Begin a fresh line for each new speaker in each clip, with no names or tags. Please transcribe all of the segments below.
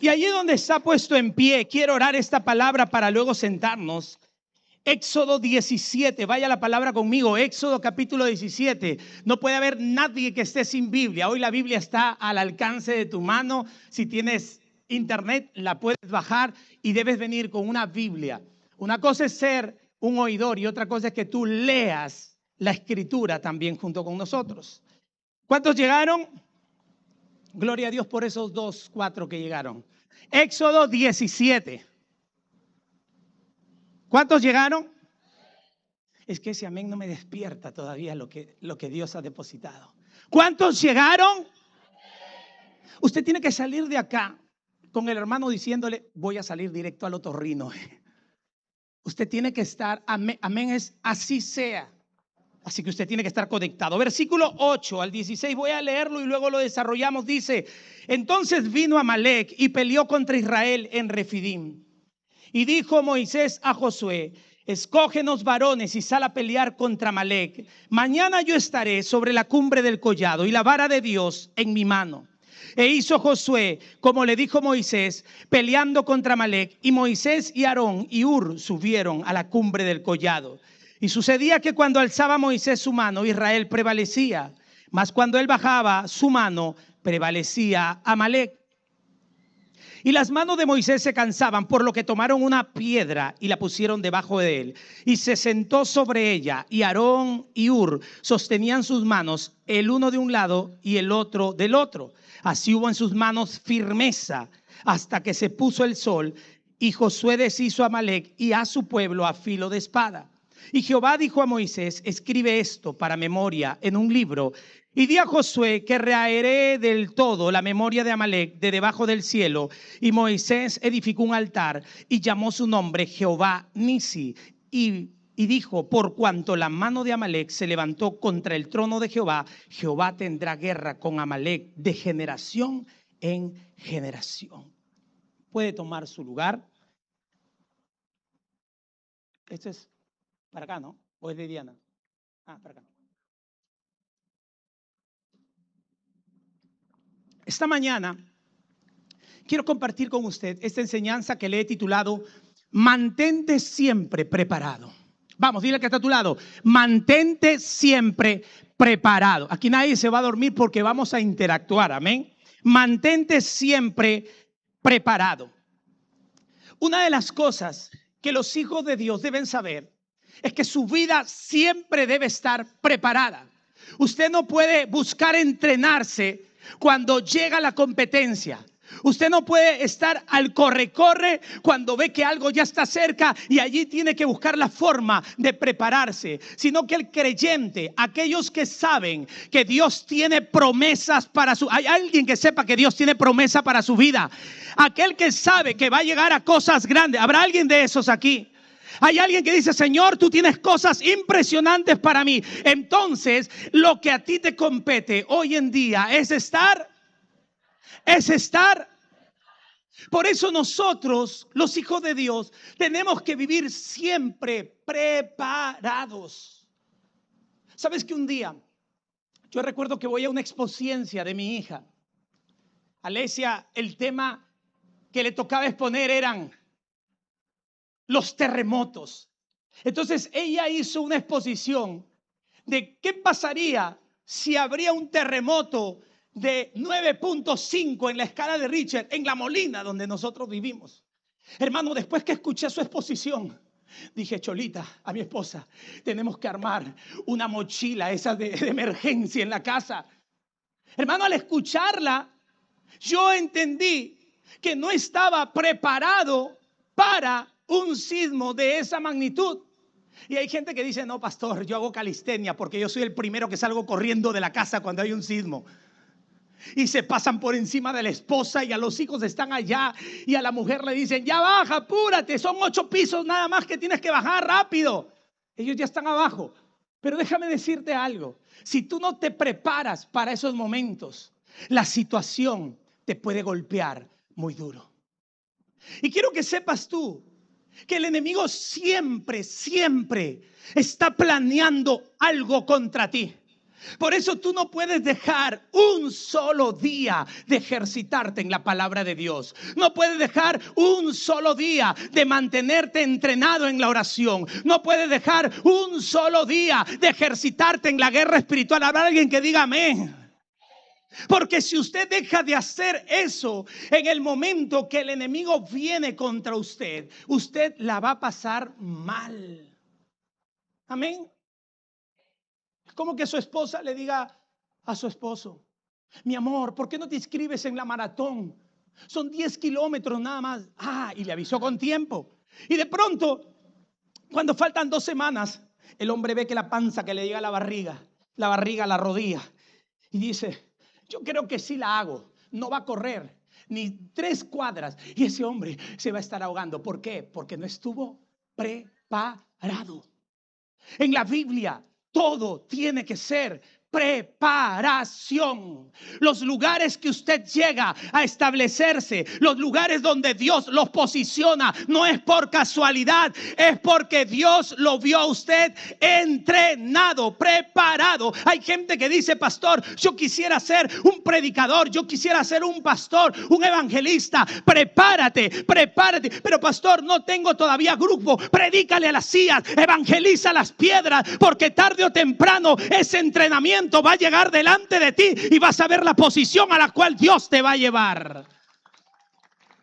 Y allí donde está puesto en pie, quiero orar esta palabra para luego sentarnos. Éxodo 17, vaya la palabra conmigo, Éxodo capítulo 17. No puede haber nadie que esté sin Biblia. Hoy la Biblia está al alcance de tu mano. Si tienes internet, la puedes bajar y debes venir con una Biblia. Una cosa es ser un oidor y otra cosa es que tú leas la escritura también junto con nosotros. ¿Cuántos llegaron? Gloria a Dios por esos 4 que llegaron. Éxodo 17. ¿Cuántos llegaron? Es que ese amén no me despierta todavía lo que Dios ha depositado. ¿Cuántos llegaron? Usted tiene que salir de acá con el hermano diciéndole, voy a salir directo al otorrino. Usted tiene que estar, amén es así sea. Así que usted tiene que estar conectado. Versículo 8 al 16, voy a leerlo y luego lo desarrollamos. Dice, entonces vino Amalec y peleó contra Israel en Refidim. Y dijo Moisés a Josué, escógenos varones y sal a pelear contra Amalec. Mañana yo estaré sobre la cumbre del collado y la vara de Dios en mi mano. E hizo Josué como le dijo Moisés, peleando contra Amalec. Y Moisés y Aarón y Hur subieron a la cumbre del collado. Y sucedía que cuando alzaba Moisés su mano, Israel prevalecía. Mas cuando él bajaba su mano, prevalecía Amalec. Y las manos de Moisés se cansaban, por lo que tomaron una piedra y la pusieron debajo de él. Y se sentó sobre ella, y Aarón y Hur sostenían sus manos, el uno de un lado y el otro del otro. Así hubo en sus manos firmeza hasta que se puso el sol. Y Josué deshizo a Amalec y a su pueblo a filo de espada. Y Jehová dijo a Moisés, escribe esto para memoria en un libro. Y di a Josué que raeré del todo la memoria de Amalec de debajo del cielo. Y Moisés edificó un altar y llamó su nombre Jehová Nisi. Y dijo, por cuanto la mano de Amalec se levantó contra el trono de Jehová, Jehová tendrá guerra con Amalec de generación en generación. Puede tomar su lugar. Esto es para acá, ¿no? ¿O es de Diana? Para acá. Esta mañana quiero compartir con usted esta enseñanza que le he titulado Mantente siempre preparado. Vamos, dile que está a tu lado. Mantente siempre preparado. Aquí nadie se va a dormir porque vamos a interactuar, amén. Mantente siempre preparado. Una de las cosas que los hijos de Dios deben saber es que su vida siempre debe estar preparada. Usted no puede buscar entrenarse cuando llega la competencia. Usted no puede estar al corre-corre cuando ve que algo ya está cerca y allí tiene que buscar la forma de prepararse, sino que el creyente, aquellos que saben que Dios tiene promesas para su... Hay alguien que sepa que Dios tiene promesa para su vida. Aquel que sabe que va a llegar a cosas grandes. ¿Habrá alguien de esos aquí? Hay alguien que dice, Señor, tú tienes cosas impresionantes para mí. Entonces, lo que a ti te compete hoy en día es estar. Por eso nosotros, los hijos de Dios, tenemos que vivir siempre preparados. ¿Sabes que un día, yo recuerdo que voy a una exposiencia de mi hija, Alesia, el tema que le tocaba exponer eran los terremotos. Entonces ella hizo una exposición de qué pasaría si habría un terremoto de 9.5 en la escala de Richter en La Molina, donde nosotros vivimos. Hermano, después que escuché su exposición, dije, Cholita, a mi esposa, tenemos que armar una mochila esa de emergencia en la casa. Hermano, al escucharla, yo entendí que no estaba preparado para un sismo de esa magnitud. Y hay gente que dice, no, pastor, yo hago calistenia porque yo soy el primero que salgo corriendo de la casa cuando hay un sismo. Y se pasan por encima de la esposa y a los hijos están allá y a la mujer le dicen, ya baja, apúrate, son 8 pisos nada más que tienes que bajar rápido. Ellos ya están abajo. Pero déjame decirte algo, si tú no te preparas para esos momentos, la situación te puede golpear muy duro. Y quiero que sepas tú que el enemigo siempre está planeando algo contra ti. Por eso tú no puedes dejar un solo día de ejercitarte en la palabra de Dios. No puedes dejar un solo día de mantenerte entrenado en la oración. No puedes dejar un solo día de ejercitarte en la guerra espiritual. Habrá alguien que diga amén. Porque si usted deja de hacer eso en el momento que el enemigo viene contra usted, usted la va a pasar mal. Amén. Como que su esposa le diga a su esposo: mi amor, ¿por qué no te inscribes en la maratón? Son 10 kilómetros nada más. Y le avisó con tiempo. Y de pronto, cuando faltan 2 semanas, el hombre ve que la panza que le llega a la barriga, a la rodilla, y dice: yo creo que sí la hago. No va a correr ni 3 cuadras. Y ese hombre se va a estar ahogando. ¿Por qué? Porque no estuvo preparado. En la Biblia todo tiene que ser preparación. Los lugares que usted llega a establecerse, los lugares donde Dios los posiciona, no es por casualidad, es porque Dios lo vio a usted entrenado, preparado. Hay gente que dice: pastor, yo quisiera ser un predicador, yo quisiera ser un pastor, un evangelista. Prepárate, prepárate. Pero pastor, no tengo todavía grupo. Predícale a las sillas, evangeliza las piedras, porque tarde o temprano ese entrenamiento va a llegar delante de ti y vas a ver la posición a la cual Dios te va a llevar.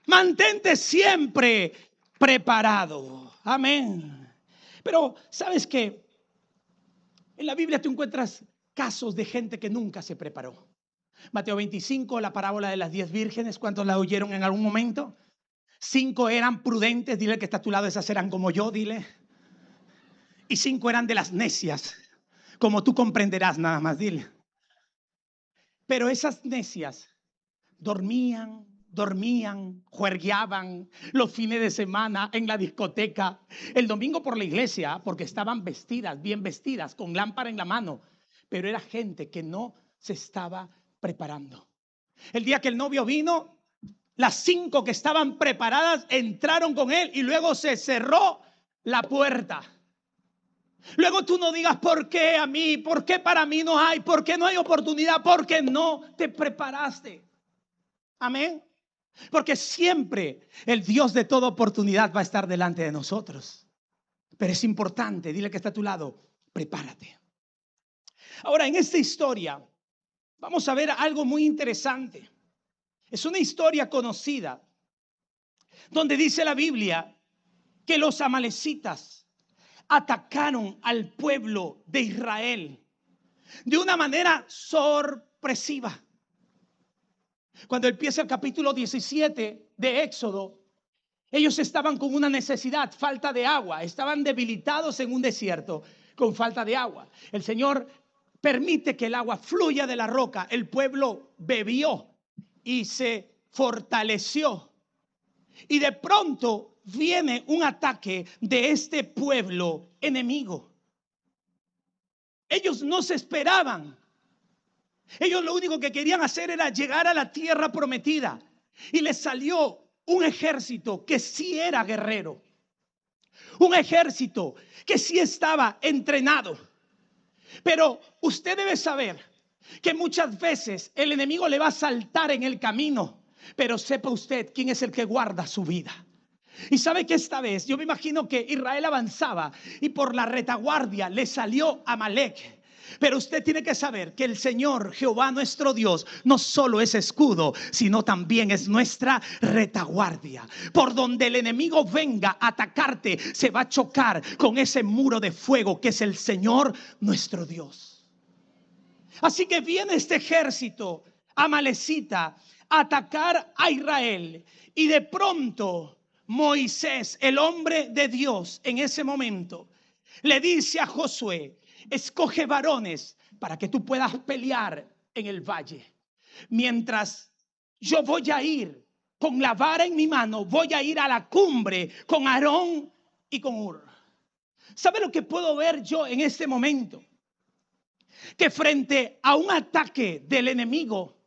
Mantente siempre preparado. Amén. Pero ¿sabes qué? En la Biblia tú encuentras casos de gente que nunca se preparó. Mateo 25, la parábola de las 10 vírgenes. ¿Cuántos la oyeron en algún momento? 5 eran prudentes. Dile que está a tu lado: esas eran como yo, dile. Y 5 eran de las necias, como tú comprenderás, nada más, dile. Pero esas necias dormían, juergueaban los fines de semana en la discoteca, el domingo por la iglesia, porque estaban vestidas, bien vestidas, con lámpara en la mano. Pero era gente que no se estaba preparando. El día que el novio vino, las 5 que estaban preparadas entraron con él y luego se cerró la puerta. Luego tú no digas: ¿por qué a mí? ¿Por qué para mí no hay? ¿Por qué no hay oportunidad? Porque no te preparaste. Amén. Porque siempre el Dios de toda oportunidad va a estar delante de nosotros. Pero es importante, dile que está a tu lado: prepárate. Ahora, en esta historia vamos a ver algo muy interesante. Es una historia conocida donde dice la Biblia que los amalecitas atacaron al pueblo de Israel de una manera sorpresiva. Cuando empieza el capítulo 17 de Éxodo, ellos estaban con una necesidad, falta de agua. Estaban debilitados en un desierto con falta de agua. El Señor permite que el agua fluya de la roca. El pueblo bebió y se fortaleció. Y de pronto viene un ataque de este pueblo enemigo. Ellos no se esperaban. Ellos lo único que querían hacer era llegar a la tierra prometida. Y les salió un ejército que sí era guerrero. Un ejército que sí estaba entrenado. Pero usted debe saber que muchas veces el enemigo le va a saltar en el camino. Pero sepa usted quién es el que guarda su vida. Y sabe que esta vez yo me imagino que Israel avanzaba y por la retaguardia le salió Amalek. Pero usted tiene que saber que el Señor Jehová nuestro Dios no solo es escudo, sino también es nuestra retaguardia. Por donde el enemigo venga a atacarte, se va a chocar con ese muro de fuego que es el Señor nuestro Dios. Así que viene este ejército amalecita a atacar a Israel. Y de pronto Moisés, el hombre de Dios, en ese momento le dice a Josué: escoge varones para que tú puedas pelear en el valle. Mientras yo voy a ir con la vara en mi mano, voy a ir a la cumbre con Aarón y con Hur. ¿Sabe lo que puedo ver yo en este momento? Que frente a un ataque del enemigo,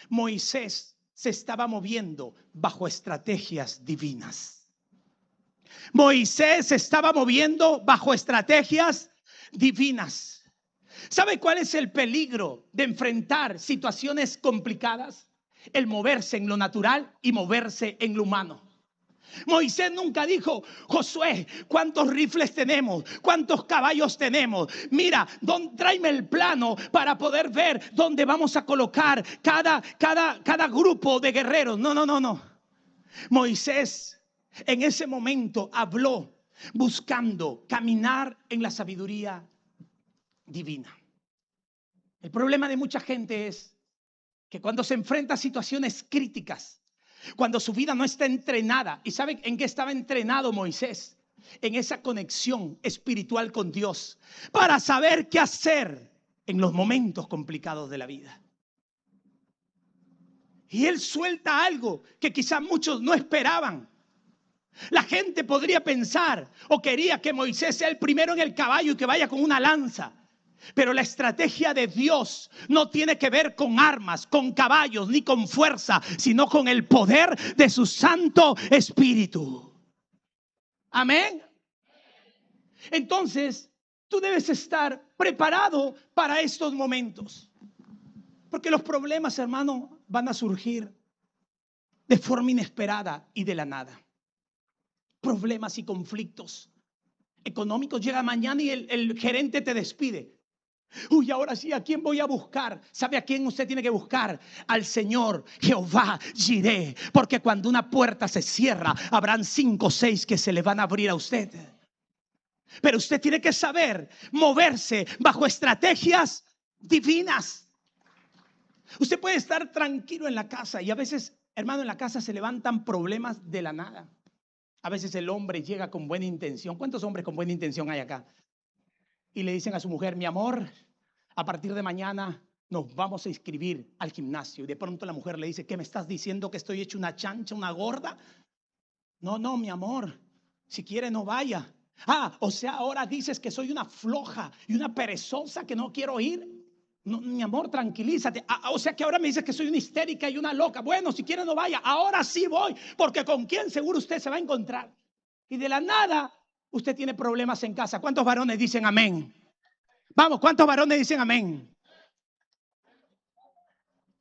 Moisés se estaba moviendo bajo estrategias divinas. Moisés se estaba moviendo bajo estrategias divinas. ¿Sabe cuál es el peligro de enfrentar situaciones complicadas? El moverse en lo natural y moverse en lo humano. Moisés nunca dijo: Josué, ¿cuántos rifles tenemos? ¿Cuántos caballos tenemos? Mira, tráeme el plano para poder ver dónde vamos a colocar cada grupo de guerreros. No. Moisés en ese momento habló buscando caminar en la sabiduría divina. El problema de mucha gente es que cuando se enfrenta a situaciones críticas, cuando su vida no está entrenada, ¿y saben en qué estaba entrenado Moisés? En esa conexión espiritual con Dios, para saber qué hacer en los momentos complicados de la vida. Y él suelta algo que quizás muchos no esperaban. La gente podría pensar o quería que Moisés sea el primero en el caballo y que vaya con una lanza. Pero la estrategia de Dios no tiene que ver con armas, con caballos, ni con fuerza, sino con el poder de su Santo Espíritu. Amén. Entonces, tú debes estar preparado para estos momentos. Porque los problemas, hermano, van a surgir de forma inesperada y de la nada. Problemas y conflictos económicos. Llega mañana y el gerente te despide. Uy, ahora sí, ¿a quién voy a buscar? ¿Sabe a quién usted tiene que buscar? Al Señor Jehová Jireh. Porque cuando una puerta se cierra, habrán 5 o 6 que se le van a abrir a usted. Pero usted tiene que saber moverse bajo estrategias divinas. Usted puede estar tranquilo en la casa y a veces, hermano, en la casa se levantan problemas de la nada. A veces el hombre llega con buena intención. ¿Cuántos hombres con buena intención hay acá? Y le dicen a su mujer: mi amor, a partir de mañana nos vamos a inscribir al gimnasio. Y de pronto la mujer le dice: ¿qué me estás diciendo? ¿Que estoy hecho una chancha, una gorda? No, mi amor, si quiere no vaya. O sea, ahora dices que soy una floja y una perezosa que no quiero ir. No, mi amor, tranquilízate. O sea que ahora me dices que soy una histérica y una loca. Bueno, si quiere no vaya. Ahora sí voy, porque con quién seguro usted se va a encontrar. Y de la nada usted tiene problemas en casa. ¿Cuántos varones dicen amén? Vamos, ¿cuántos varones dicen amén?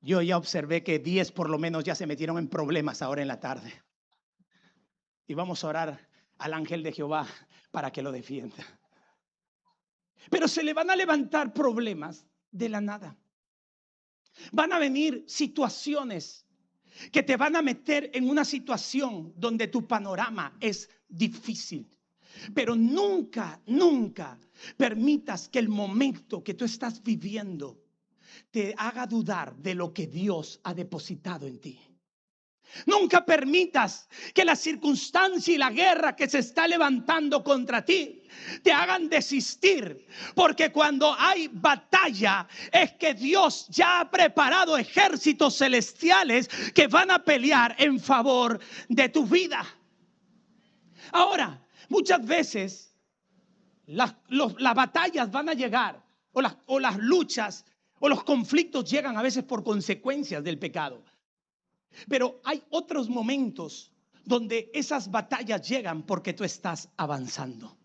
Yo ya observé que 10 por lo menos ya se metieron en problemas ahora en la tarde. Y vamos a orar al ángel de Jehová para que lo defienda. Pero se le van a levantar problemas de la nada. Van a venir situaciones que te van a meter en una situación donde tu panorama es difícil. Pero nunca permitas que el momento que tú estás viviendo te haga dudar de lo que Dios ha depositado en ti. Nunca permitas que la circunstancia y la guerra que se está levantando contra ti te hagan desistir, porque cuando hay batalla es que Dios ya ha preparado ejércitos celestiales que van a pelear en favor de tu vida. Ahora, muchas veces las batallas van a llegar, o las luchas o los conflictos llegan a veces por consecuencias del pecado. Pero hay otros momentos donde esas batallas llegan porque tú estás avanzando.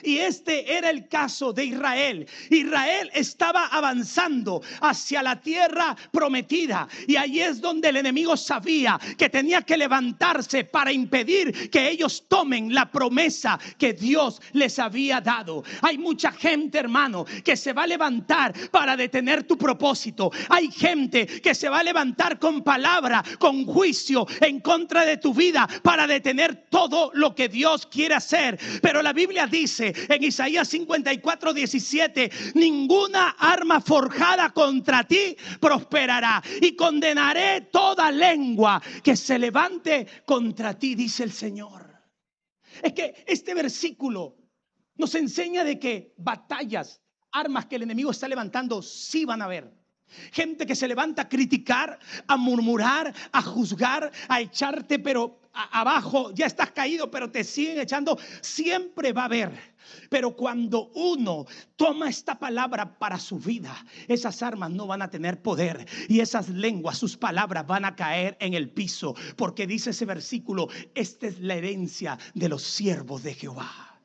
Y este era el caso de Israel. Israel estaba avanzando hacia la tierra prometida, y ahí es donde el enemigo sabía que tenía que levantarse para impedir que ellos tomen la promesa que Dios les había dado. Hay mucha gente, hermano, que se va a levantar para detener tu propósito. Hay gente que se va a levantar con palabra, con juicio en contra de tu vida, para detener todo lo que Dios quiere hacer. Pero la Biblia dice en Isaías 54:17: ninguna arma forjada contra ti prosperará, y condenaré toda lengua que se levante contra ti, dice el Señor. Es que este versículo nos enseña de que batallas, armas que el enemigo está levantando, sí van a haber. Gente que se levanta a criticar, a murmurar, a juzgar, a echarte pero abajo, ya estás caído pero te siguen echando. Siempre va a haber. Pero cuando uno toma esta palabra para su vida, esas armas no van a tener poder, y esas lenguas, sus palabras van a caer en el piso, porque dice ese versículo: esta es la herencia de los siervos de Jehová.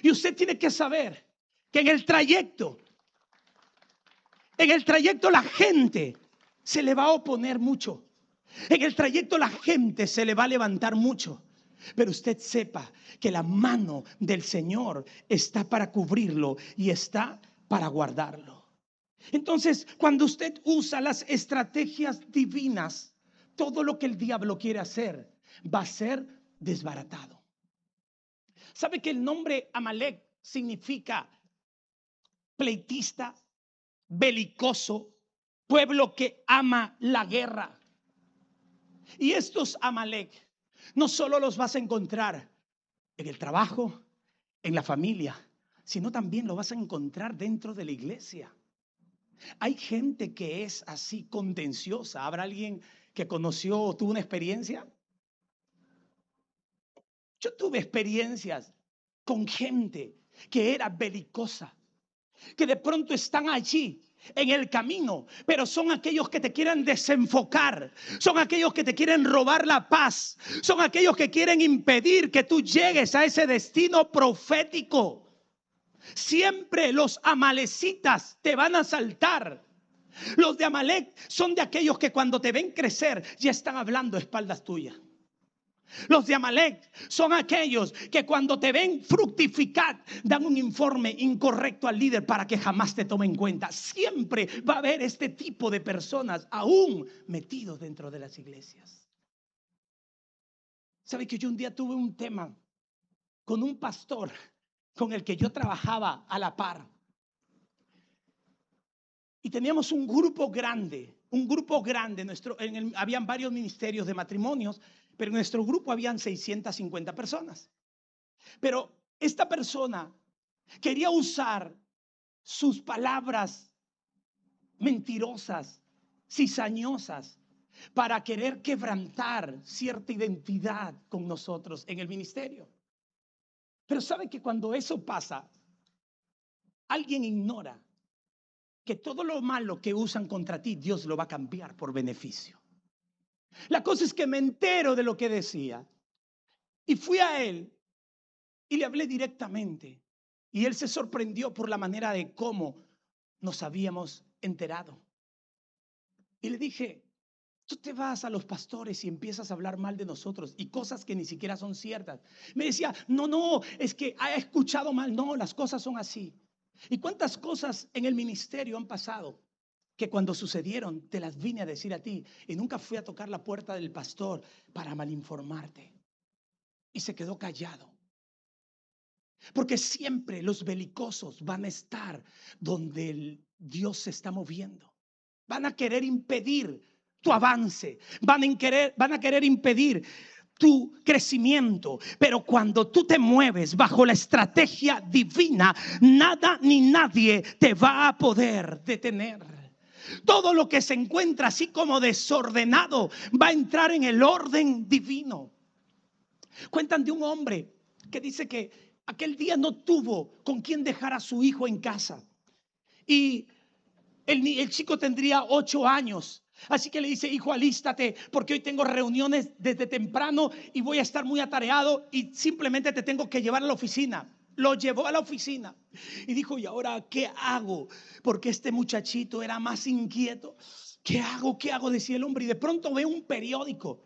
Y usted tiene que saber que en el trayecto En el trayecto la gente se le va a oponer mucho. En el trayecto la gente se le va a levantar mucho. Pero usted sepa que la mano del Señor está para cubrirlo y está para guardarlo. Entonces, cuando usted usa las estrategias divinas, todo lo que el diablo quiere hacer va a ser desbaratado. ¿Sabe que el nombre Amalek significa pleitista, belicoso, pueblo que ama la guerra? Y estos Amalek no solo los vas a encontrar en el trabajo, en la familia, sino también lo vas a encontrar dentro de la iglesia. Hay gente que es así contenciosa. ¿Habrá alguien que conoció o tuvo una experiencia? Yo tuve experiencias con gente que era belicosa, que de pronto están allí en el camino, pero son aquellos que te quieren desenfocar, son aquellos que te quieren robar la paz, son aquellos que quieren impedir que tú llegues a ese destino profético. Siempre los amalecitas te van a asaltar. Los de Amalek son de aquellos que cuando te ven crecer ya están hablando a espaldas tuyas. Los de Amalek son aquellos que cuando te ven fructificar dan un informe incorrecto al líder para que jamás te tome en cuenta. Siempre va a haber este tipo de personas aún metidos dentro de las iglesias. ¿Sabe que yo un día tuve un tema con un pastor con el que yo trabajaba a la par? Y teníamos un grupo grande. Habían varios ministerios de matrimonios, pero en nuestro grupo habían 650 personas. Pero esta persona quería usar sus palabras mentirosas, cizañosas, para querer quebrantar cierta identidad con nosotros en el ministerio. Pero sabe que cuando eso pasa, alguien ignora que todo lo malo que usan contra ti, Dios lo va a cambiar por beneficio. La cosa es que me entero de lo que decía y fui a él y le hablé directamente. Y él se sorprendió por la manera de cómo nos habíamos enterado. Y le dije, tú te vas a los pastores y empiezas a hablar mal de nosotros y cosas que ni siquiera son ciertas. Me decía, no, es que ha escuchado mal. No, las cosas son así. ¿Y cuántas cosas en el ministerio han pasado que cuando sucedieron te las vine a decir a ti y nunca fui a tocar la puerta del pastor para malinformarte? Y se quedó callado. Porque siempre los belicosos van a estar donde Dios se está moviendo. Van a querer impedir tu avance, van a querer impedir tu crecimiento. Pero cuando tú te mueves bajo la estrategia divina, nada ni nadie te va a poder detener. Todo lo que se encuentra así como desordenado va a entrar en el orden divino. Cuentan de un hombre que dice que aquel día no tuvo con quién dejar a su hijo en casa. Y el chico tendría 8 años. Así que le dice, hijo, alístate porque hoy tengo reuniones desde temprano y voy a estar muy atareado y simplemente te tengo que llevar a la oficina. Lo llevó a la oficina y dijo, ¿y ahora qué hago? Porque este muchachito era más inquieto. ¿Qué hago? ¿Qué hago? Decía el hombre. Y de pronto ve un periódico.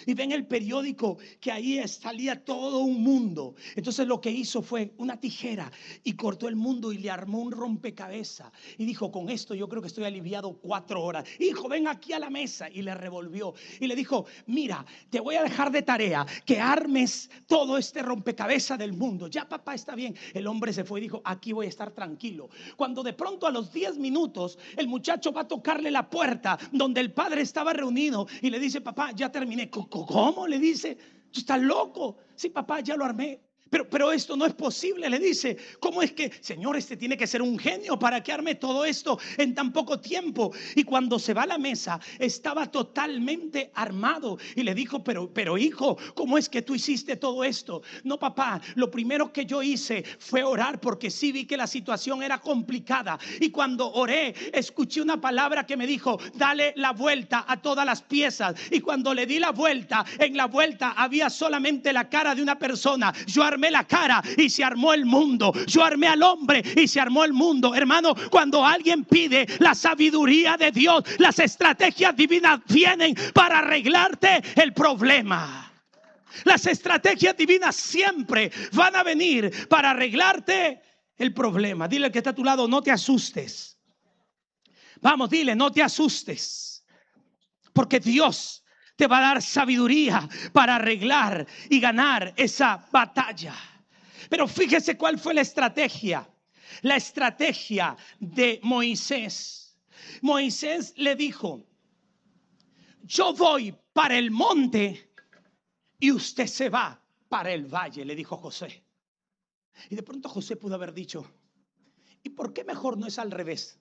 Y ven el periódico que ahí salía todo un mundo. Entonces lo que hizo fue una tijera y cortó el mundo y le armó un rompecabezas. Y dijo, con esto yo creo que estoy aliviado 4 horas. Hijo, ven aquí a la mesa. Y le revolvió y le dijo, mira, te voy a dejar de tarea que armes todo este rompecabezas del mundo. Ya, papá, está bien. El hombre se fue y dijo, aquí voy a estar tranquilo. Cuando de pronto a los 10 minutos el muchacho va a tocarle la puerta donde el padre estaba reunido y le dice, papá, ya terminé. ¿Cómo? Le dice, tú estás loco. Sí, papá, ya lo armé. Pero esto no es posible, le dice. ¿Cómo es que, señor, este tiene que ser un genio para que arme todo esto en tan poco tiempo? Y cuando se va a la mesa, estaba totalmente armado. Y le dijo, pero hijo, ¿cómo es que tú hiciste todo esto? No, papá, lo primero que yo hice fue orar porque sí vi que la situación era complicada. Y cuando oré, escuché una palabra que me dijo, dale la vuelta a todas las piezas. Y cuando le di la vuelta, en la vuelta había solamente la cara de una persona. Yo armé armé la cara y se armó el mundo. Yo armé al hombre y se armó el mundo. Hermano, cuando alguien pide la sabiduría de Dios, las estrategias divinas vienen para arreglarte el problema. Las estrategias divinas siempre van a venir para arreglarte el problema. Dile al que está a tu lado, no te asustes. Vamos, dile, no te asustes. Porque Dios te va a dar sabiduría para arreglar y ganar esa batalla. Pero fíjese cuál fue la estrategia. La estrategia de Moisés. Moisés le dijo: yo voy para el monte y usted se va para el valle, le dijo José. Y de pronto José pudo haber dicho: ¿y por qué mejor no es al revés?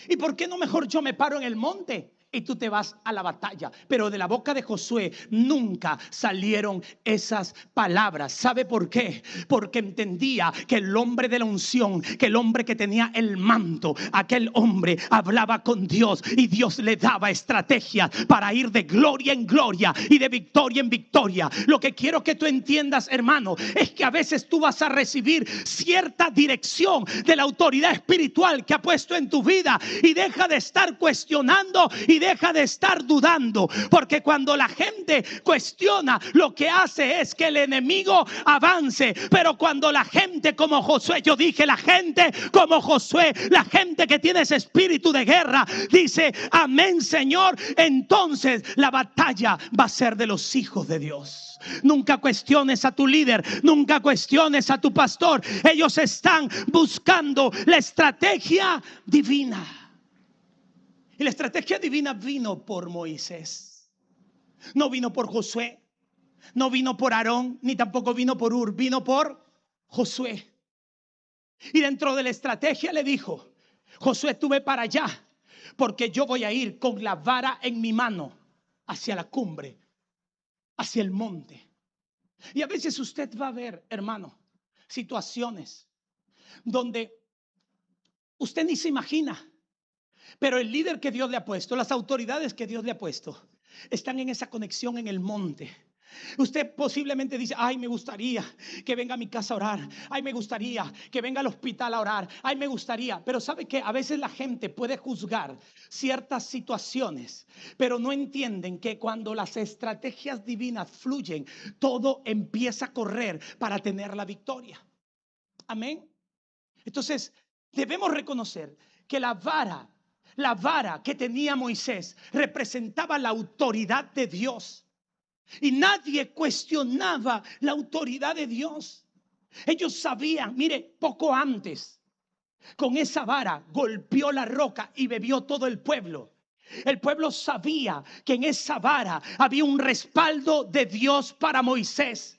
¿Y por qué no mejor yo me paro en el monte y tú te vas a la batalla? Pero de la boca de Josué nunca salieron esas palabras. ¿Sabe por qué? Porque entendía que el hombre de la unción, que el hombre que tenía el manto, aquel hombre hablaba con Dios y Dios le daba estrategias para ir de gloria en gloria y de victoria en victoria. Lo que quiero que tú entiendas, hermano, es que a veces tú vas a recibir cierta dirección de la autoridad espiritual que ha puesto en tu vida, y deja de estar cuestionando y deja de estar dudando, porque cuando la gente cuestiona, lo que hace es que el enemigo avance. Pero cuando la gente como Josué, yo dije la gente como Josué, la gente que tiene ese espíritu de guerra, dice amén Señor, entonces la batalla va a ser de los hijos de Dios. Nunca cuestiones a tu líder, nunca cuestiones a tu pastor. Ellos están buscando la estrategia divina. Y la estrategia divina vino por Moisés. No vino por Josué, no vino por Aarón, ni tampoco vino por Ur, vino por Josué. Y dentro de la estrategia le dijo: Josué, tú ve para allá, porque yo voy a ir con la vara en mi mano hacia la cumbre, hacia el monte. Y a veces usted va a ver, hermano, situaciones donde usted ni se imagina, pero el líder que Dios le ha puesto, las autoridades que Dios le ha puesto, están en esa conexión en el monte. Usted posiblemente dice: ay, me gustaría que venga a mi casa a orar. Ay, me gustaría que venga al hospital a orar. Ay, me gustaría. Pero sabe que a veces la gente puede juzgar ciertas situaciones, pero no entienden que cuando las estrategias divinas fluyen, todo empieza a correr para tener la victoria. Amén. Entonces debemos reconocer que la vara que tenía Moisés representaba la autoridad de Dios. Y nadie cuestionaba la autoridad de Dios. Ellos sabían, mire, poco antes, con esa vara golpeó la roca y bebió todo el pueblo. El pueblo sabía que en esa vara había un respaldo de Dios para Moisés.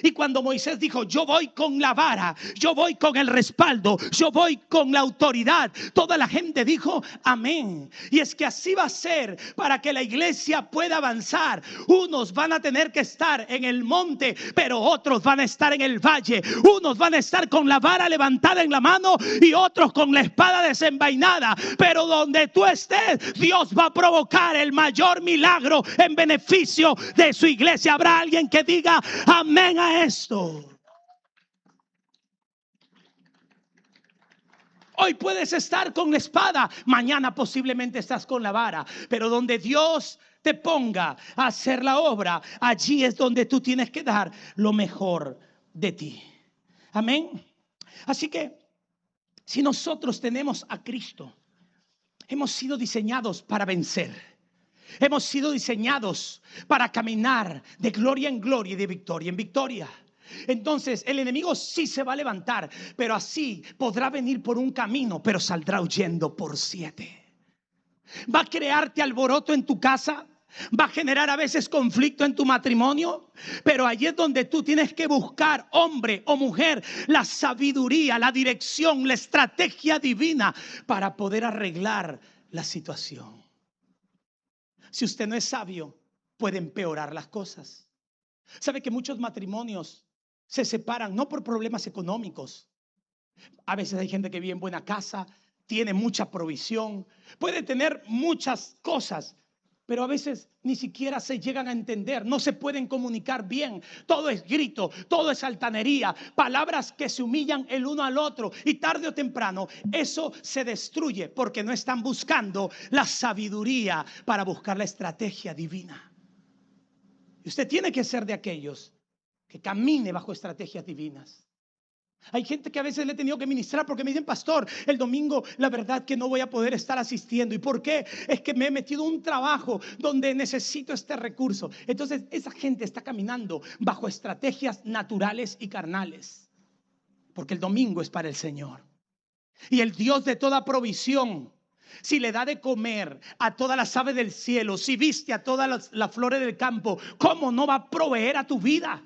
Y cuando Moisés dijo: yo voy con la vara, yo voy con el respaldo, yo voy con la autoridad, toda la gente dijo amén. Y es que así va a ser para que la iglesia pueda avanzar. Unos van a tener que estar en el monte, pero otros van a estar en el valle. Unos van a estar con la vara levantada en la mano y otros con la espada desenvainada. Pero donde tú estés, Dios va a provocar el mayor milagro en beneficio de su iglesia. Habrá alguien que diga amén a esto. Hoy puedes estar con la espada, mañana posiblemente estás con la vara, pero donde Dios te ponga a hacer la obra, allí es donde tú tienes que dar lo mejor de ti. Amén. Así que si nosotros tenemos a Cristo, hemos sido diseñados para vencer. Hemos sido diseñados para caminar de gloria en gloria y de victoria en victoria. Entonces el enemigo sí se va a levantar, pero así podrá venir por un camino, pero saldrá huyendo por 7. Va a crearte alboroto en tu casa, va a generar a veces conflicto en tu matrimonio, pero allí es donde tú tienes que buscar, hombre o mujer, la sabiduría, la dirección, la estrategia divina para poder arreglar la situación. Si usted no es sabio, puede empeorar las cosas. ¿Sabe que muchos matrimonios se separan no por problemas económicos? A veces hay gente que vive en buena casa, tiene mucha provisión, puede tener muchas cosas, pero a veces ni siquiera se llegan a entender, no se pueden comunicar bien. Todo es grito, todo es altanería, palabras que se humillan el uno al otro, y tarde o temprano eso se destruye porque no están buscando la sabiduría para buscar la estrategia divina. Y usted tiene que ser de aquellos que camine bajo estrategias divinas. Hay gente que a veces le he tenido que ministrar porque me dicen: pastor, el domingo la verdad que no voy a poder estar asistiendo. ¿Y por qué? Es que me he metido en un trabajo donde necesito este recurso. Entonces esa gente está caminando bajo estrategias naturales y carnales, porque el domingo es para el Señor. Y el Dios de toda provisión, si le da de comer a todas las aves del cielo, si viste a todas las flores del campo, ¿cómo no va a proveer a tu vida?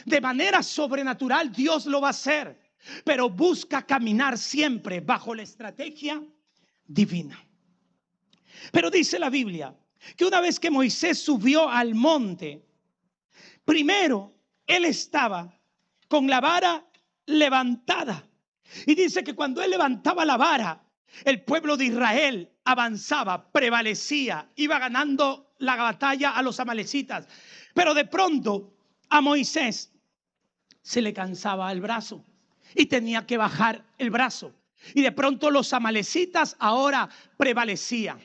De manera sobrenatural Dios lo va a hacer, pero busca caminar siempre bajo la estrategia divina. Pero dice la Biblia que una vez que Moisés subió al monte, primero él estaba con la vara levantada. Y dice que cuando él levantaba la vara, el pueblo de Israel avanzaba, prevalecía, iba ganando la batalla a los amalecitas. Pero de pronto a Moisés se le cansaba el brazo y tenía que bajar el brazo. Y de pronto los amalecitas ahora prevalecían.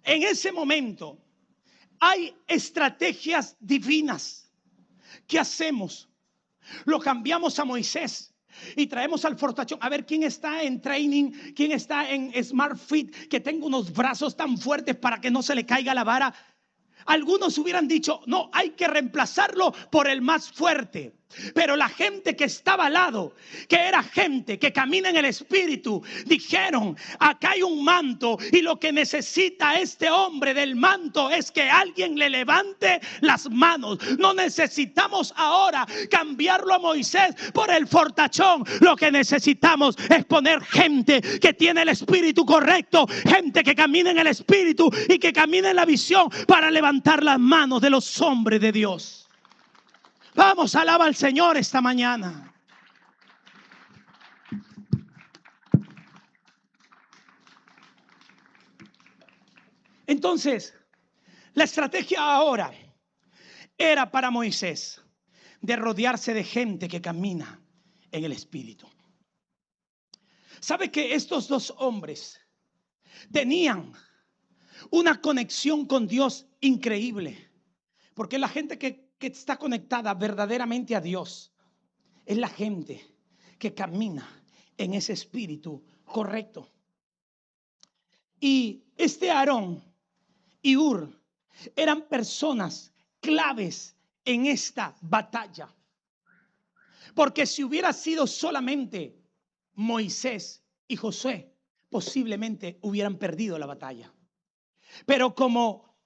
En ese momento hay estrategias divinas. ¿Qué hacemos? Lo cambiamos a Moisés y traemos al fortachón. A ver quién está en training, quién está en Smart Fit, que tenga unos brazos tan fuertes para que no se le caiga la vara. Algunos hubieran dicho: no, hay que reemplazarlo por el más fuerte. Pero la gente que estaba al lado, que era gente que camina en el Espíritu, dijeron: acá hay un manto y lo que necesita este hombre del manto es que alguien le levante las manos. No necesitamos ahora cambiarlo a Moisés por el fortachón. Lo que necesitamos es poner gente que tiene el espíritu correcto, gente que camina en el Espíritu y que camina en la visión para levantar las manos de los hombres de Dios. Vamos, alaba al Señor esta mañana. Entonces, la estrategia ahora era para Moisés de rodearse de gente que camina en el Espíritu. ¿Sabe que estos dos hombres tenían una conexión con Dios increíble? Porque la gente que está conectada verdaderamente a Dios es la gente que camina en ese espíritu correcto. Y este Aarón y Hur eran personas claves en esta batalla. Porque si hubiera sido solamente Moisés y Josué, posiblemente hubieran perdido la batalla. Pero como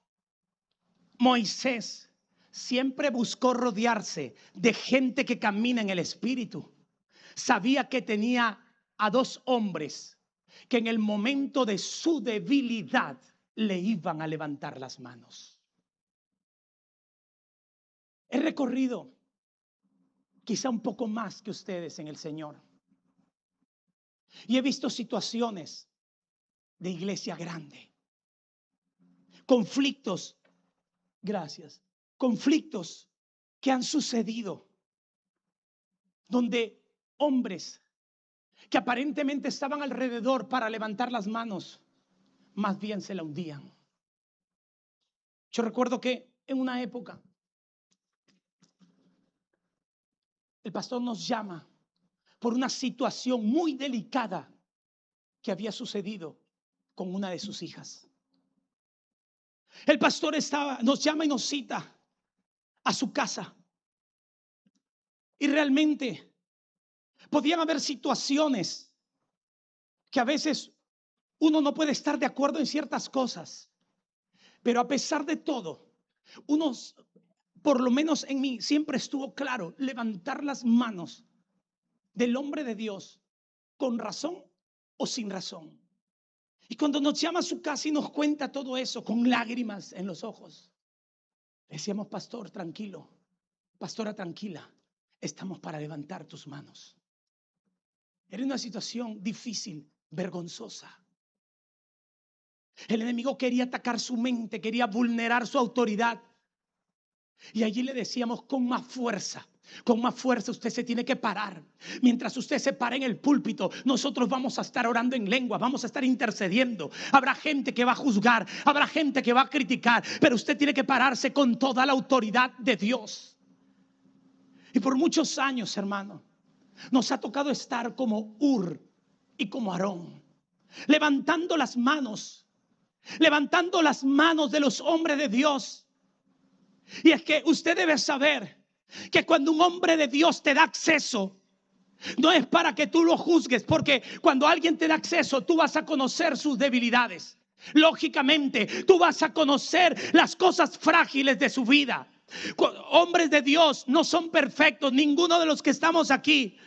Moisés siempre buscó rodearse de gente que camina en el Espíritu, sabía que tenía a dos hombres que en el momento de su debilidad le iban a levantar las manos. He recorrido quizá un poco más que ustedes en el Señor, y he visto situaciones de iglesia grande, conflictos, conflictos que han sucedido donde hombres que aparentemente estaban alrededor para levantar las manos, más bien se la hundían. Yo recuerdo que en una época el pastor nos llama por una situación muy delicada que había sucedido con una de sus hijas. El pastor nos llama y nos cita a su casa. Y realmente podían haber situaciones que a veces uno no puede estar de acuerdo en ciertas cosas, pero a pesar de todo, por lo menos en mí, siempre estuvo claro levantar las manos del hombre de Dios con razón o sin razón. Y cuando nos llama a su casa y nos cuenta todo eso con lágrimas en los ojos, decíamos: pastor, tranquilo, pastora, tranquila, estamos para levantar tus manos. Era una situación difícil, vergonzosa. El enemigo quería atacar su mente, quería vulnerar su autoridad. Y allí le decíamos con más fuerza usted se tiene que parar. Mientras usted se para en el púlpito, nosotros vamos a estar orando en lengua, vamos a estar intercediendo. Habrá gente que va a juzgar, habrá gente que va a criticar, pero usted tiene que pararse con toda la autoridad de Dios. Y por muchos años, hermano, nos ha tocado estar como Ur y como Aarón, levantando las manos de los hombres de Dios. Y es que usted debe saber que cuando un hombre de Dios te da acceso, no es para que tú lo juzgues, porque cuando alguien te da acceso, tú vas a conocer sus debilidades. Lógicamente, tú vas a conocer las cosas frágiles de su vida. Hombres de Dios no son perfectos, ninguno de los que estamos aquí.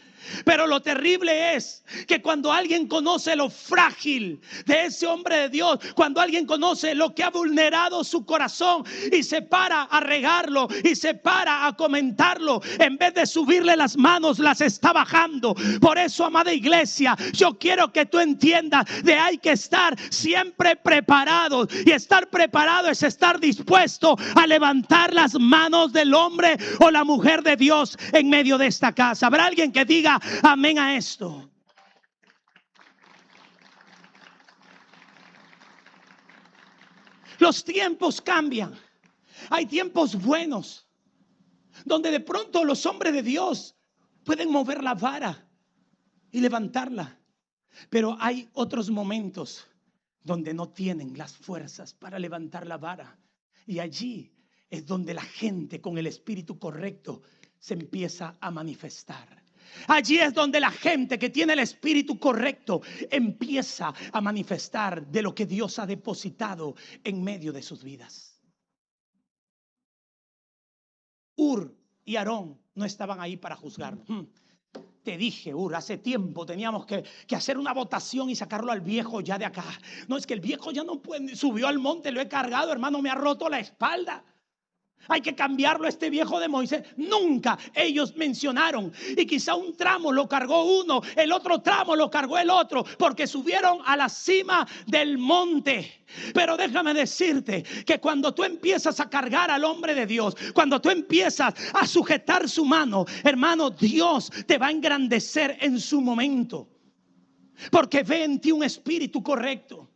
Pero lo terrible es que cuando alguien conoce lo frágil de ese hombre de Dios, cuando alguien conoce lo que ha vulnerado su corazón y se para a regarlo y se para a comentarlo, en vez de subirle las manos, las está bajando. Por eso, amada iglesia, yo quiero que tú entiendas de hay que estar siempre preparados. Y estar preparado es estar dispuesto a levantar las manos del hombre o la mujer de Dios en medio de esta casa. Habrá alguien que diga amén a esto. Los tiempos cambian. Hay tiempos buenos donde de pronto los hombres de Dios pueden mover la vara y levantarla. Pero hay otros momentos donde no tienen las fuerzas para levantar la vara. Y allí es donde la gente con el espíritu correcto se empieza a manifestar. Allí es donde la gente que tiene el espíritu correcto empieza a manifestar de lo que Dios ha depositado en medio de sus vidas. Ur y Aarón no estaban ahí para juzgar. Te dije, Ur, hace tiempo teníamos que hacer una votación y sacarlo al viejo ya de acá. No, es que el viejo ya no puede, subió al monte, lo he cargado, hermano, me ha roto la espalda. Hay que cambiarlo, este viejo de Moisés. Nunca ellos mencionaron. Y quizá un tramo lo cargó uno, el otro tramo lo cargó el otro, porque subieron a la cima del monte. Pero déjame decirte que cuando tú empiezas a cargar al hombre de Dios, cuando tú empiezas a sujetar su mano, hermano, Dios te va a engrandecer en su momento, porque ve en ti un espíritu correcto.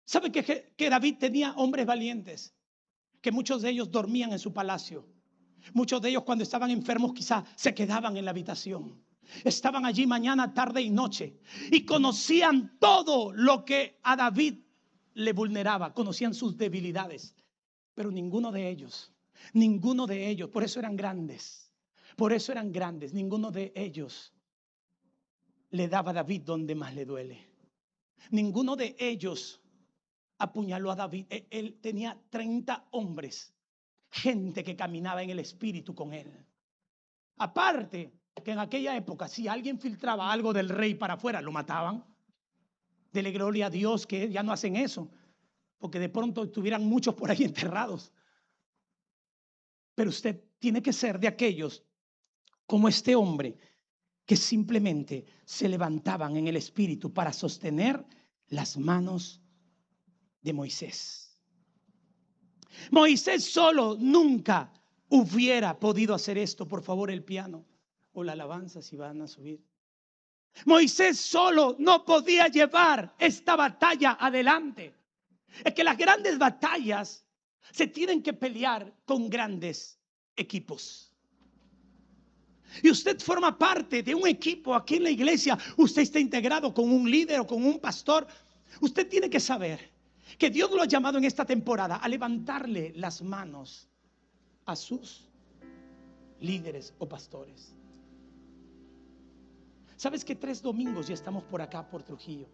¿Sabe que David tenía hombres valientes? Que muchos de ellos dormían en su palacio. Muchos de ellos, cuando estaban enfermos, quizá se quedaban en la habitación. Estaban allí mañana, tarde y noche, y conocían todo lo que a David le vulneraba. Conocían sus debilidades, pero ninguno de ellos, por eso eran grandes, ninguno de ellos le daba a David donde más le duele. Ninguno de ellos apuñaló a David. Él tenía 30 hombres, gente que caminaba en el espíritu con él. Aparte que en aquella época, si alguien filtraba algo del rey para afuera, lo mataban. Dele gloria a Dios que ya no hacen eso, porque de pronto estuvieran muchos por ahí enterrados. Pero usted tiene que ser de aquellos como este hombre que simplemente se levantaban en el espíritu para sostener las manos de Moisés. Moisés solo nunca hubiera podido hacer esto. Por favor, el piano o la alabanza, si van a subir. Moisés solo no podía llevar esta batalla adelante. Es que las grandes batallas se tienen que pelear con grandes equipos. Y usted forma parte de un equipo aquí en la iglesia. Usted está integrado con un líder o con un pastor. Usted tiene que saber que Dios lo ha llamado en esta temporada a levantarle las manos a sus líderes o pastores. ¿Sabes que 3 domingos ya estamos por acá, por Trujillo?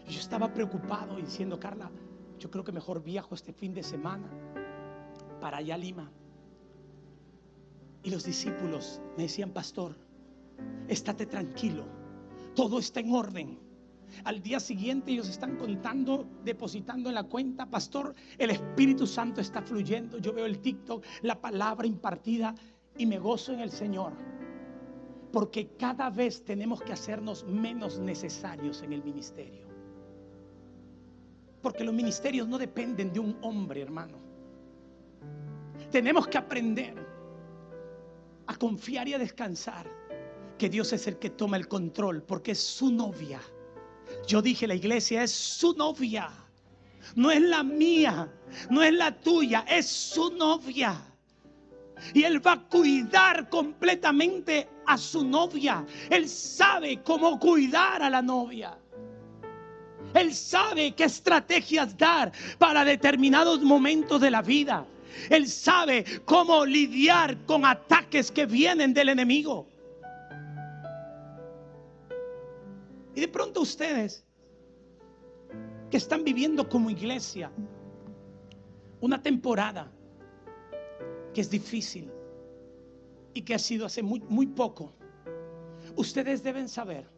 Yo estaba preocupado diciendo, Carla, yo creo que mejor viajo este fin de semana para allá a Lima. Y los discípulos me decían, pastor, estate tranquilo, todo está en orden. Al día siguiente ellos están contando, depositando en la cuenta, pastor, el Espíritu Santo está fluyendo. Yo veo el TikTok, la palabra impartida, y me gozo en el Señor, porque cada vez tenemos que hacernos menos necesarios en el ministerio. Porque los ministerios no dependen de un hombre, hermano. Tenemos que aprender a confiar y a descansar que Dios es el que toma el control, porque es su novia. Yo dije, la iglesia es su novia. No es la mía, no es la tuya, es su novia. Y Él va a cuidar completamente a su novia. Él sabe cómo cuidar a la novia. Él sabe qué estrategias dar para determinados momentos de la vida. Él sabe cómo lidiar con ataques que vienen del enemigo. Y de pronto ustedes que están viviendo como iglesia una temporada que es difícil y que ha sido hace muy poco, ustedes deben saber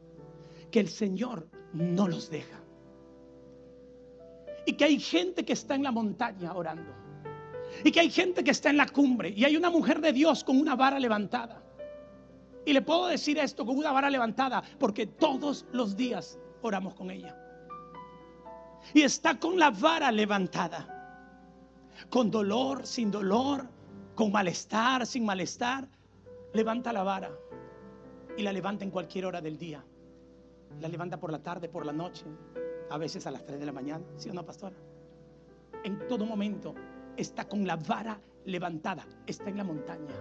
que el Señor no los deja. Y que hay gente que está en la montaña orando. Y que hay gente que está en la cumbre. Y hay una mujer de Dios con una vara levantada. Y le puedo decir esto, con una vara levantada, porque todos los días oramos con ella. Y está con la vara levantada. Con dolor, sin dolor, con malestar, sin malestar. Levanta la vara. Y la levanta en cualquier hora del día. La levanta por la tarde, por la noche. A veces a las 3 de la mañana. ¿Sí o no, pastora? En todo momento está con la vara levantada. Está en la montaña.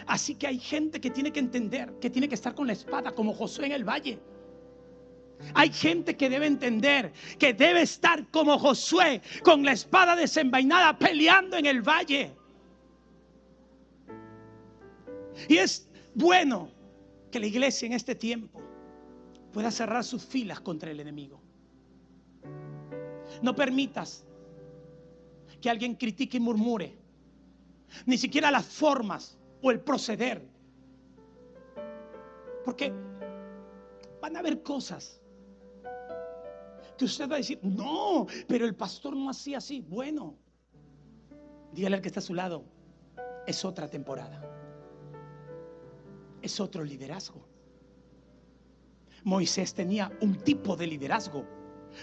Así que hay gente que tiene que entender que tiene que estar con la espada, como Josué en el valle. Hay gente que debe entender que debe estar como Josué, con la espada desenvainada, peleando en el valle. Y es bueno que la iglesia en este tiempo pueda cerrar sus filas contra el enemigo. No permitas que alguien critique y murmure, ni siquiera las formas o el proceder, porque van a haber cosas que usted va a decir: no, pero el pastor no hacía así. Bueno, dígale al que está a su lado: es otra temporada, es otro liderazgo. Moisés tenía un tipo de liderazgo,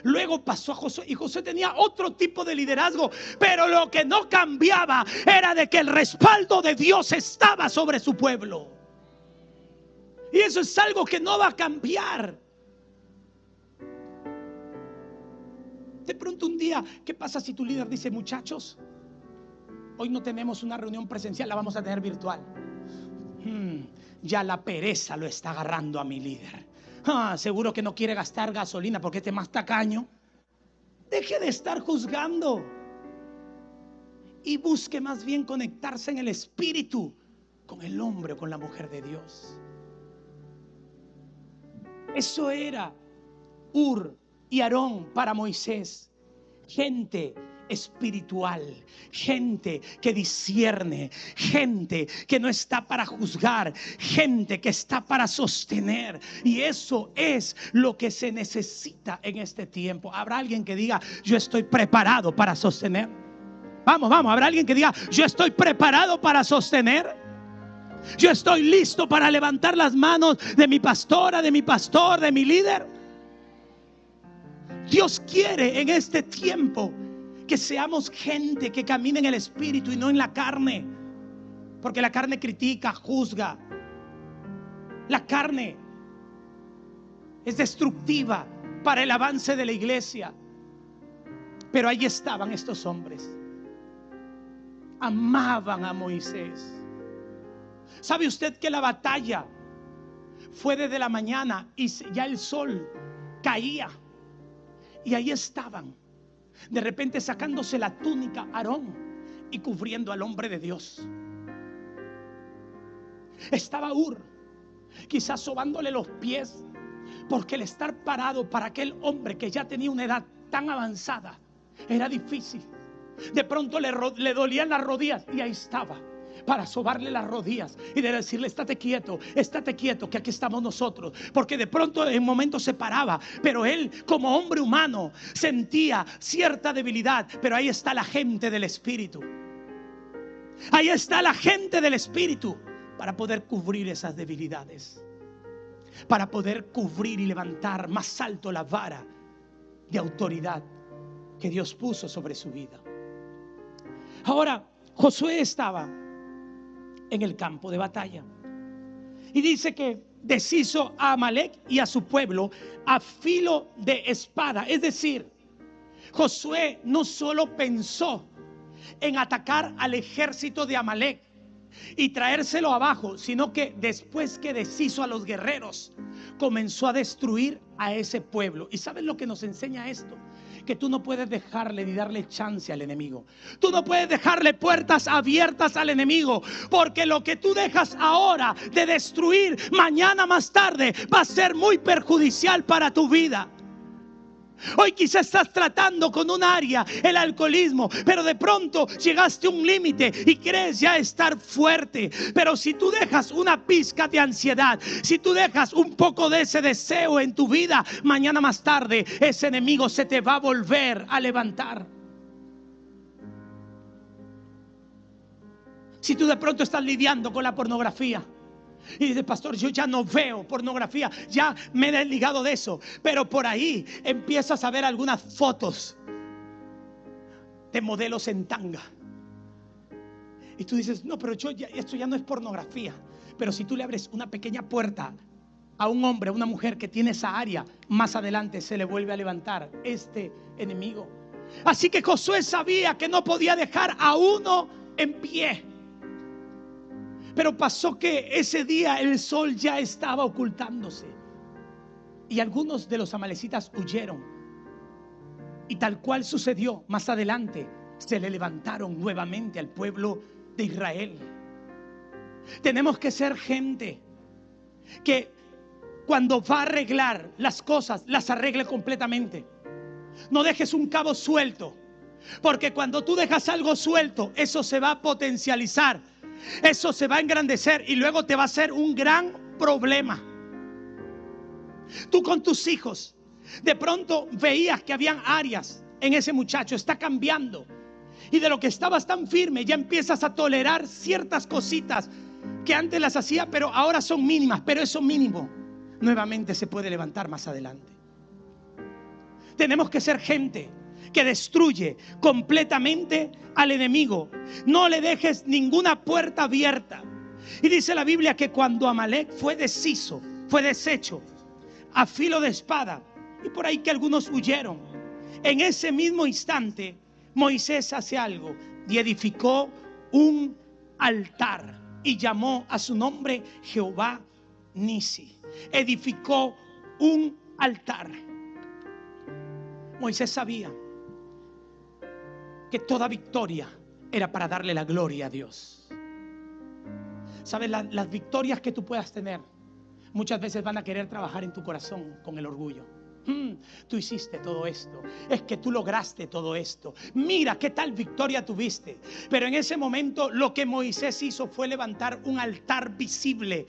luego pasó a Josué, y Josué tenía otro tipo de liderazgo. Pero lo que no cambiaba era de que el respaldo de Dios estaba sobre su pueblo. Y eso es algo que no va a cambiar. De pronto un día, ¿qué pasa si tu líder dice: muchachos, hoy no tenemos una reunión presencial, la vamos a tener virtual? Ya la pereza lo está agarrando a mi líder. Seguro que no quiere gastar gasolina porque este es más tacaño. Deje de estar juzgando y busque más bien conectarse en el espíritu con el hombre o con la mujer de Dios. Eso era Hur y Aarón para Moisés. Gente espiritual, gente que discierne, gente que no está para juzgar, gente que está para sostener. Y eso es lo que se necesita en este tiempo. ¿Habrá alguien que diga: yo estoy preparado para sostener? Vamos, ¿habrá alguien que diga: yo estoy preparado para sostener? Yo estoy listo para levantar las manos de mi pastora, de mi pastor, de mi líder. Dios quiere en este tiempo que seamos gente que camine en el espíritu y no en la carne, porque la carne critica, juzga. La carne es destructiva para el avance de la iglesia. Pero ahí estaban estos hombres, amaban a Moisés. ¿Sabe usted que la batalla fue desde la mañana y ya el sol caía? Y ahí estaban, de repente sacándose la túnica Aarón y cubriendo al hombre de Dios. Estaba Hur, quizás sobándole los pies, porque el estar parado para aquel hombre que ya tenía una edad tan avanzada era difícil. De pronto le dolían las rodillas, y ahí estaba para sobarle las rodillas y de decirle: estate quieto, que aquí estamos nosotros. Porque de pronto en momentos se paraba, pero él, como hombre humano, sentía cierta debilidad. Pero ahí está la gente del Espíritu. Ahí está la gente del Espíritu para poder cubrir esas debilidades, para poder cubrir y levantar más alto la vara de autoridad que Dios puso sobre su vida. Ahora, Josué estaba en el campo de batalla y dice que deshizo a Amalec y a su pueblo a filo de espada. Es decir, Josué no solo pensó en atacar al ejército de Amalec y traérselo abajo, sino que después que deshizo a los guerreros, comenzó a destruir a ese pueblo. ¿Y sabes lo que nos enseña esto? Que tú no puedes dejarle ni darle chance al enemigo. Tú no puedes dejarle puertas abiertas al enemigo, porque lo que tú dejas ahora de destruir, mañana más tarde va a ser muy perjudicial para tu vida. Hoy quizás estás tratando con un área, el alcoholismo, pero de pronto llegaste a un límite y crees ya estar fuerte. Pero si tú dejas una pizca de ansiedad, si tú dejas un poco de ese deseo en tu vida, mañana más tarde ese enemigo se te va a volver a levantar. Si tú de pronto estás lidiando con la pornografía y dices: pastor, yo ya no veo pornografía, ya me he desligado de eso, pero por ahí empiezas a ver algunas fotos de modelos en tanga y tú dices: no, pero esto ya no es pornografía. Pero si tú le abres una pequeña puerta a un hombre, a una mujer que tiene esa área, más adelante se le vuelve a levantar este enemigo. Así que Josué sabía que no podía dejar a uno en pie. Pero pasó que ese día el sol ya estaba ocultándose y algunos de los amalecitas huyeron. Y tal cual sucedió, más adelante se le levantaron nuevamente al pueblo de Israel. Tenemos que ser gente que cuando va a arreglar las cosas, las arregle completamente. No dejes un cabo suelto, porque cuando tú dejas algo suelto, eso se va a potencializar, eso se va a engrandecer y luego te va a ser un gran problema. Tú con tus hijos de pronto veías que habían áreas en ese muchacho, está cambiando, y de lo que estabas tan firme ya empiezas a tolerar ciertas cositas que antes las hacía, pero ahora son mínimas. Pero eso mínimo nuevamente se puede levantar más adelante. Tenemos que ser gente que destruye completamente al enemigo. No le dejes ninguna puerta abierta. Y dice la Biblia que cuando Amalec fue deshecho a filo de espada, y por ahí que algunos huyeron, en ese mismo instante Moisés hace algo y edificó un altar y llamó a su nombre Jehová Nisi. Edificó un altar. Moisés sabía que toda victoria era para darle la gloria a Dios. ¿Sabes? Las victorias que tú puedas tener muchas veces van a querer trabajar en tu corazón con el orgullo. Tú hiciste todo esto, es que tú lograste todo esto, mira qué tal victoria tuviste. Pero en ese momento lo que Moisés hizo fue levantar un altar visible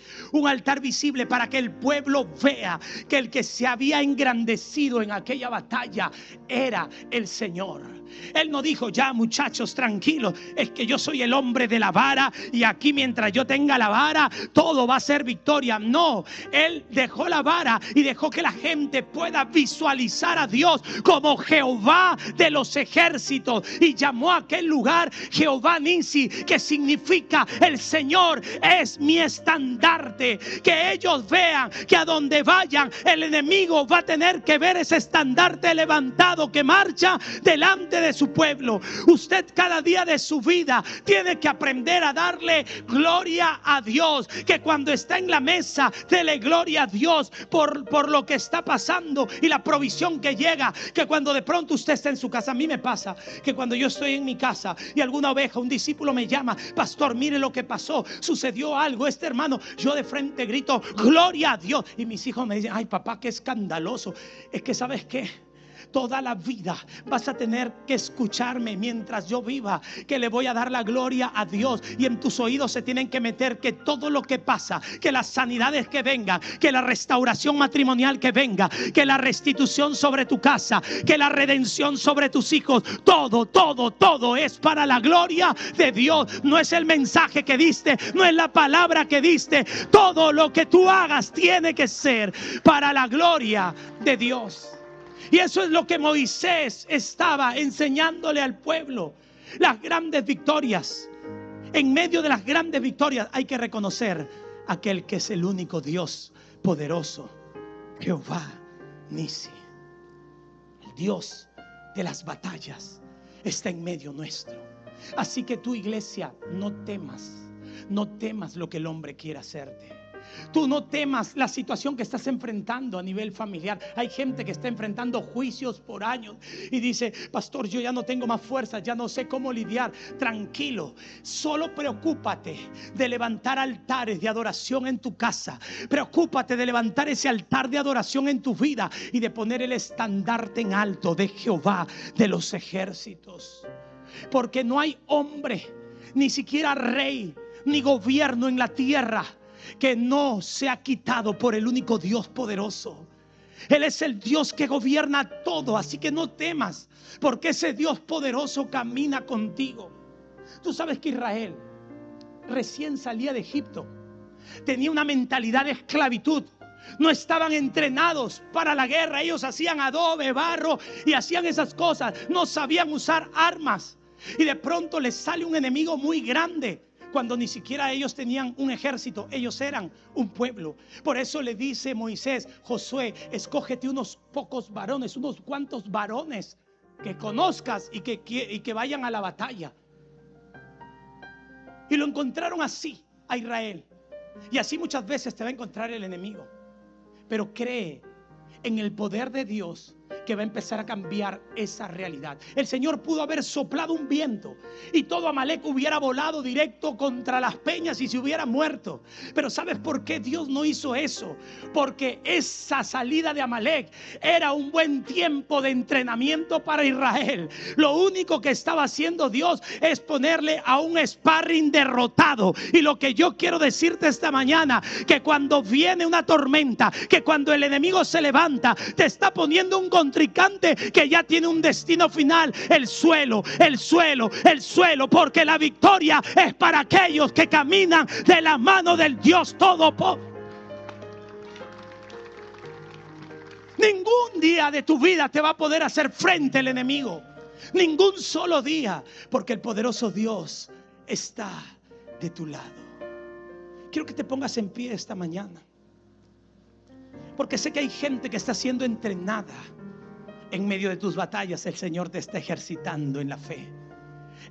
para que el pueblo vea que el que se había engrandecido en aquella batalla era el Señor. Él no dijo: ya muchachos, tranquilos, es que yo soy el hombre de la vara y aquí mientras yo tenga la vara todo va a ser victoria. No, él dejó la vara y dejó que la gente pueda visualizar a Dios como Jehová de los ejércitos, y llamó a aquel lugar Jehová Nisi, que significa el Señor es mi estandarte. Que ellos vean que a donde vayan el enemigo va a tener que ver ese estandarte levantado que marcha delante de su pueblo. Usted cada día de su vida tiene que aprender a darle gloria a Dios. Que cuando está en la mesa, dele gloria a Dios por lo que está pasando y la provisión que llega. Que cuando de pronto usted está en su casa, a mí me pasa que cuando yo estoy en mi casa y alguna oveja, un discípulo me llama: pastor, mire lo que pasó, sucedió algo, este hermano, yo de frente grito: gloria a Dios. Y mis hijos me dicen: ay papá, qué escandaloso. Es que ¿sabes qué? Toda la vida vas a tener que escucharme mientras yo viva, que le voy a dar la gloria a Dios. Y en tus oídos se tienen que meter que todo lo que pasa, que las sanidades que vengan, que la restauración matrimonial que venga, que la restitución sobre tu casa, que la redención sobre tus hijos, todo es para la gloria de Dios. No es el mensaje que diste, no es la palabra que diste. Todo lo que tú hagas tiene que ser para la gloria de Dios. Y eso es lo que Moisés estaba enseñándole al pueblo. Las grandes victorias. En medio de las grandes victorias hay que reconocer aquel que es el único Dios poderoso, Jehová Nisi. El Dios de las batallas está en medio nuestro. Así que tu iglesia, no temas lo que el hombre quiera hacerte. Tú no temas la situación que estás enfrentando a nivel familiar. Hay gente que está enfrentando juicios por años y dice: pastor, yo ya no tengo más fuerza, ya no sé cómo lidiar. Tranquilo, solo preocúpate de levantar altares de adoración en tu casa. Preocúpate de levantar ese altar de adoración en tu vida y de poner el estandarte en alto de Jehová de los ejércitos. Porque no hay hombre, ni siquiera rey, ni gobierno en la tierra que no sea quitado por el único Dios poderoso. Él es el Dios que gobierna todo. Así que no temas, porque ese Dios poderoso camina contigo. Tú sabes que Israel recién salía de Egipto, tenía una mentalidad de esclavitud. No estaban entrenados para la guerra. Ellos hacían adobe, barro y hacían esas cosas. No sabían usar armas. Y de pronto les sale un enemigo muy grande, cuando ni siquiera ellos tenían un ejército. Ellos eran un pueblo. Por eso le dice Moisés: Josué, escógete unos pocos varones, unos cuantos varones que conozcas y que vayan a la batalla. Y lo encontraron así a Israel. Y así muchas veces te va a encontrar el enemigo. Pero cree en el poder de Dios, que va a empezar a cambiar esa realidad. El Señor pudo haber soplado un viento y todo Amalek hubiera volado directo contra las peñas y se hubiera muerto. Pero ¿sabes por qué Dios no hizo eso? Porque esa salida de Amalek era un buen tiempo de entrenamiento para Israel. Lo único que estaba haciendo Dios es ponerle a un sparring derrotado. Y lo que yo quiero decirte esta mañana, que cuando viene una tormenta, que cuando el enemigo se levanta, te está poniendo un contricante que ya tiene un destino final: el suelo, el suelo, el suelo, porque la victoria es para aquellos que caminan de la mano del Dios Todopoderoso. Ningún día de tu vida te va a poder hacer frente el enemigo, ningún solo día, porque el poderoso Dios está de tu lado. Quiero que te pongas en pie esta mañana, porque sé que hay gente que está siendo entrenada. En medio de tus batallas el Señor te está ejercitando en la fe.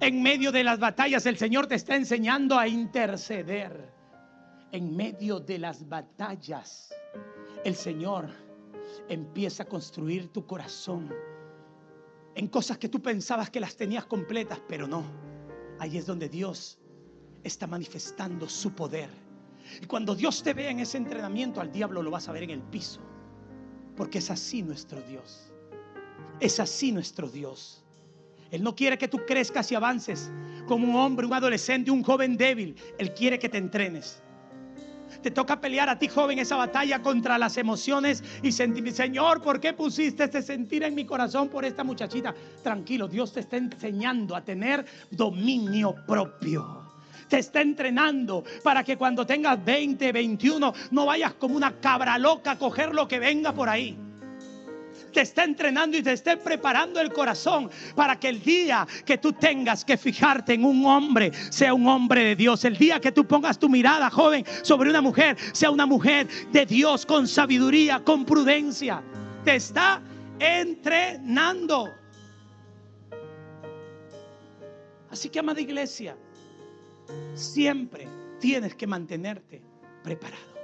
En medio de las batallas el Señor te está enseñando a interceder. En medio de las batallas el Señor empieza a construir tu corazón en cosas que tú pensabas que las tenías completas, pero no. Ahí es donde Dios está manifestando su poder. Y cuando Dios te vea en ese entrenamiento, al diablo lo vas a ver en el piso, porque es así nuestro Dios. Es así nuestro Dios. Él no quiere que tú crezcas y avances como un hombre, un adolescente, un joven débil. Él quiere que te entrenes. Te toca pelear a ti, joven, esa batalla contra las emociones y sentir: Señor, ¿por qué pusiste este sentir en mi corazón por esta muchachita? Tranquilo, Dios te está enseñando a tener dominio propio. Te está entrenando para que cuando tengas 20, 21 no vayas como una cabra loca a coger lo que venga por ahí. Te está entrenando y te está preparando el corazón para que el día que tú tengas que fijarte en un hombre, sea un hombre de Dios. El día que tú pongas tu mirada, joven, sobre una mujer, sea una mujer de Dios, con sabiduría, con prudencia. Te está entrenando. Así que, amada iglesia, siempre tienes que mantenerte preparado.